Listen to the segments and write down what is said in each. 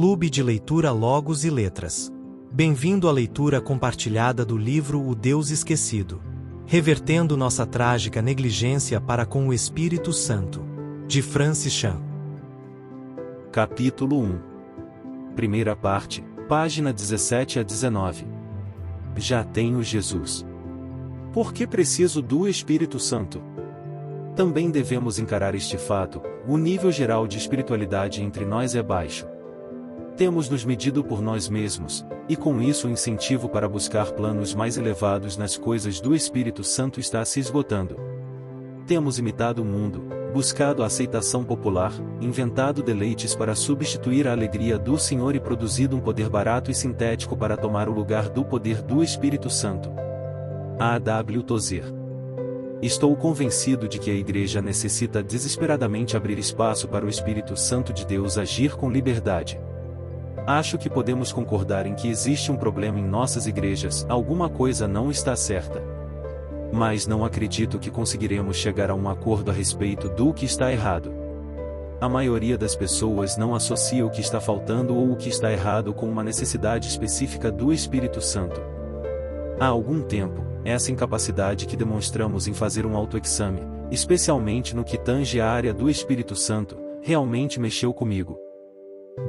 Clube de Leitura Logos e Letras. Bem-vindo à leitura compartilhada do livro O Deus Esquecido. Revertendo nossa trágica negligência para com o Espírito Santo. De Francis Chan. Capítulo 1. Primeira parte, página 17 a 19. Já tenho Jesus. Por que preciso do Espírito Santo? Também devemos encarar este fato: o nível geral de espiritualidade entre nós é baixo. Temos nos medido por nós mesmos, e com isso o incentivo para buscar planos mais elevados nas coisas do Espírito Santo está se esgotando. Temos imitado o mundo, buscado a aceitação popular, inventado deleites para substituir a alegria do Senhor e produzido um poder barato e sintético para tomar o lugar do poder do Espírito Santo. A. W. Tozer. Estou convencido de que a Igreja necessita desesperadamente abrir espaço para o Espírito Santo de Deus agir com liberdade. Acho que podemos concordar em que existe um problema em nossas igrejas, alguma coisa não está certa. Mas não acredito que conseguiremos chegar a um acordo a respeito do que está errado. A maioria das pessoas não associa o que está faltando ou o que está errado com uma necessidade específica do Espírito Santo. Há algum tempo, essa incapacidade que demonstramos em fazer um autoexame, especialmente no que tange a área do Espírito Santo, realmente mexeu comigo.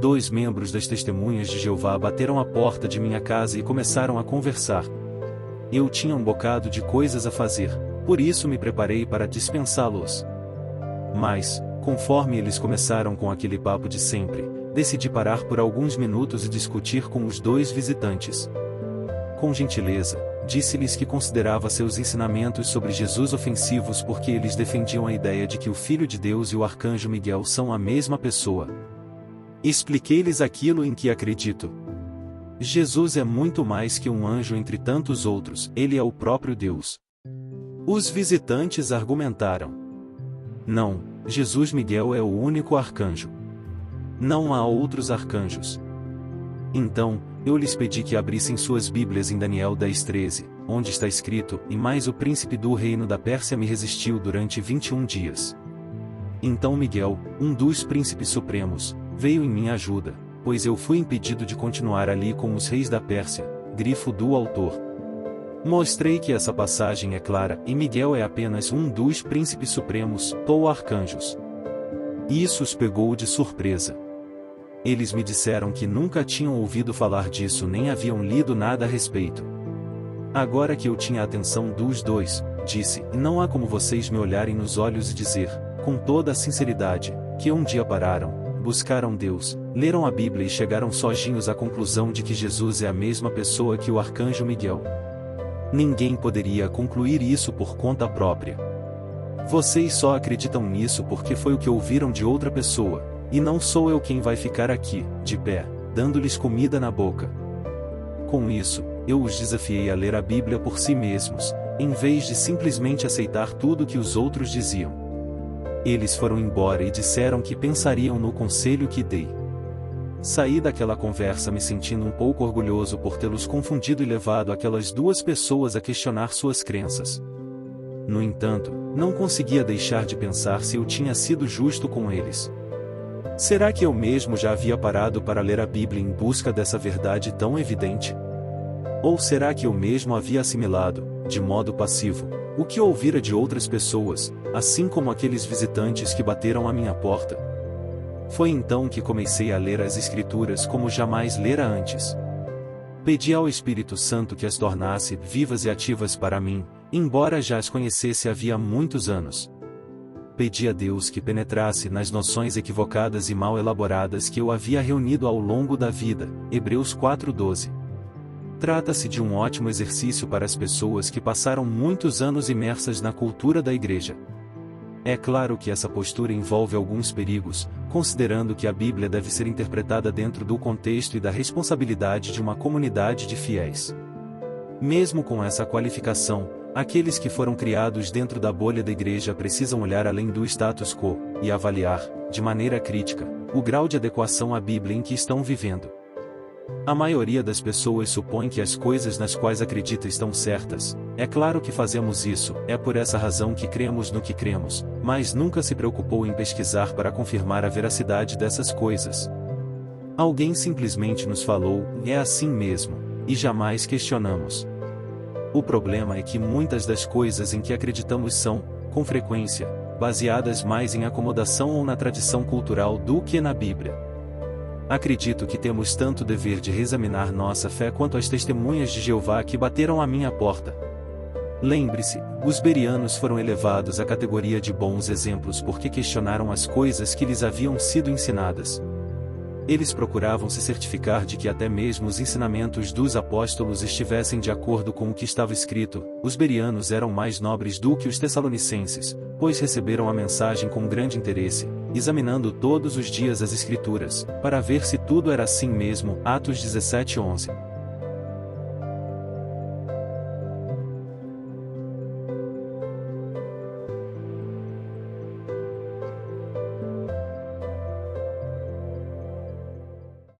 2 membros das Testemunhas de Jeová bateram à porta de minha casa e começaram a conversar. Eu tinha um bocado de coisas a fazer, por isso me preparei para dispensá-los. Mas, conforme eles começaram com aquele papo de sempre, decidi parar por alguns minutos e discutir com os 2 visitantes. Com gentileza, disse-lhes que considerava seus ensinamentos sobre Jesus ofensivos porque eles defendiam a ideia de que o Filho de Deus e o Arcanjo Miguel são a mesma pessoa. Expliquei-lhes aquilo em que acredito. Jesus é muito mais que um anjo entre tantos outros, ele é o próprio Deus. Os visitantes argumentaram: não, Jesus Miguel é o único arcanjo. Não há outros arcanjos. Então, eu lhes pedi que abrissem suas Bíblias em Daniel 10:13, onde está escrito: e mais o príncipe do reino da Pérsia me resistiu durante 21 dias. Então Miguel, um dos príncipes supremos, veio em minha ajuda, pois eu fui impedido de continuar ali com os reis da Pérsia, grifo do autor. Mostrei que essa passagem é clara, e Miguel é apenas um dos príncipes supremos, ou arcanjos. Isso os pegou de surpresa. Eles me disseram que nunca tinham ouvido falar disso nem haviam lido nada a respeito. Agora que eu tinha a atenção dos 2, disse: não há como vocês me olharem nos olhos e dizer, com toda a sinceridade, que um dia pararam, buscaram Deus, leram a Bíblia e chegaram sozinhos à conclusão de que Jesus é a mesma pessoa que o Arcanjo Miguel. Ninguém poderia concluir isso por conta própria. Vocês só acreditam nisso porque foi o que ouviram de outra pessoa, e não sou eu quem vai ficar aqui, de pé, dando-lhes comida na boca. Com isso, eu os desafiei a ler a Bíblia por si mesmos, em vez de simplesmente aceitar tudo que os outros diziam. Eles foram embora e disseram que pensariam no conselho que dei. Saí daquela conversa me sentindo um pouco orgulhoso por tê-los confundido e levado aquelas 2 pessoas a questionar suas crenças. No entanto, não conseguia deixar de pensar se eu tinha sido justo com eles. Será que eu mesmo já havia parado para ler a Bíblia em busca dessa verdade tão evidente? Ou será que eu mesmo havia assimilado, de modo passivo, o que ouvira de outras pessoas, assim como aqueles visitantes que bateram à minha porta? Foi então que comecei a ler as Escrituras como jamais lera antes. Pedi ao Espírito Santo que as tornasse vivas e ativas para mim, embora já as conhecesse havia muitos anos. Pedi a Deus que penetrasse nas noções equivocadas e mal elaboradas que eu havia reunido ao longo da vida. Hebreus 4:12. Trata-se de um ótimo exercício para as pessoas que passaram muitos anos imersas na cultura da igreja. É claro que essa postura envolve alguns perigos, considerando que a Bíblia deve ser interpretada dentro do contexto e da responsabilidade de uma comunidade de fiéis. Mesmo com essa qualificação, aqueles que foram criados dentro da bolha da igreja precisam olhar além do status quo, e avaliar, de maneira crítica, o grau de adequação à Bíblia em que estão vivendo. A maioria das pessoas supõe que as coisas nas quais acredita estão certas. É claro que fazemos isso, é por essa razão que cremos no que cremos, mas nunca se preocupou em pesquisar para confirmar a veracidade dessas coisas. Alguém simplesmente nos falou, é assim mesmo, e jamais questionamos. O problema é que muitas das coisas em que acreditamos são, com frequência, baseadas mais em acomodação ou na tradição cultural do que na Bíblia. Acredito que temos tanto dever de reexaminar nossa fé quanto as testemunhas de Jeová que bateram à minha porta. Lembre-se, os bereanos foram elevados à categoria de bons exemplos porque questionaram as coisas que lhes haviam sido ensinadas. Eles procuravam se certificar de que até mesmo os ensinamentos dos apóstolos estivessem de acordo com o que estava escrito. Os bereanos eram mais nobres do que os tessalonicenses, pois receberam a mensagem com grande interesse, examinando todos os dias as Escrituras, para ver se tudo era assim mesmo. Atos 17:11.